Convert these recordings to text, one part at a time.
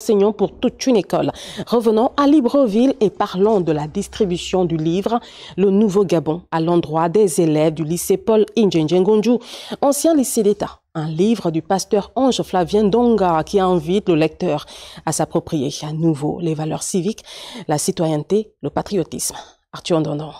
Enseignons pour toute une école. Revenons à Libreville et parlons de la distribution du livre Le Nouveau Gabon à l'endroit des élèves du lycée Paul Indjenjengonju, ancien lycée d'État. Un livre du pasteur Ange Flavien Donga qui invite le lecteur à s'approprier à nouveau les valeurs civiques, la citoyenneté, le patriotisme. Arthur Ndondon.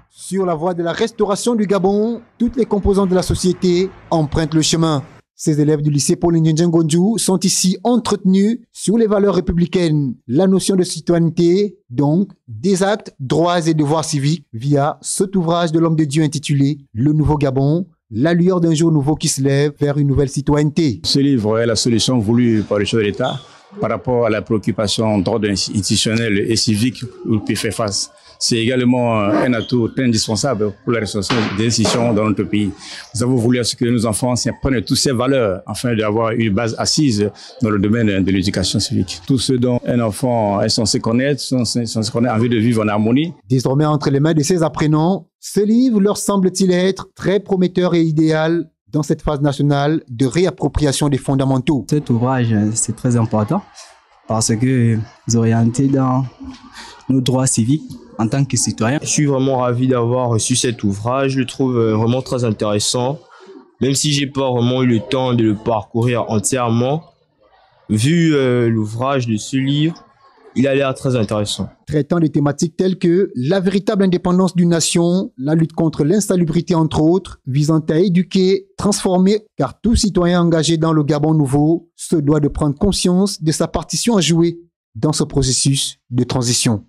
Sur la voie de la restauration du Gabon, toutes les composantes de la société empruntent le chemin. Ces élèves du lycée Paul Indjenjengonju sont ici entretenus sur les valeurs républicaines, la notion de citoyenneté, donc des actes, droits et devoirs civiques via cet ouvrage de l'homme de Dieu intitulé Le Nouveau Gabon, la lueur d'un jour nouveau qui se lève vers une nouvelle citoyenneté. Ce livre est la solution voulue par le chef de l'État par rapport à la préoccupation d'ordre institutionnel et civique où il peut faire face. C'est également un atout très indispensable pour la restauration des institutions dans notre pays. Nous avons voulu à ce que nos enfants prennent toutes ces valeurs afin d'avoir une base assise dans le domaine de l'éducation civique. Tout ce dont un enfant est censé connaître, envie de vivre en harmonie. Désormais entre les mains de ces apprenants, ce livre leur semble-t-il être très prometteur et idéal dans cette phase nationale de réappropriation des fondamentaux. Cet ouvrage, c'est très important parce que vous orientez dans nos droits civiques en tant que citoyen. Je suis vraiment ravi d'avoir reçu cet ouvrage, je le trouve vraiment très intéressant. Même si j'ai pas vraiment eu le temps de le parcourir entièrement, vu l'ouvrage de ce livre, il a l'air très intéressant. Traitant des thématiques telles que la véritable indépendance d'une nation, la lutte contre l'insalubrité entre autres, visant à éduquer, transformer, car tout citoyen engagé dans le Gabon nouveau se doit de prendre conscience de sa partition à jouer dans ce processus de transition.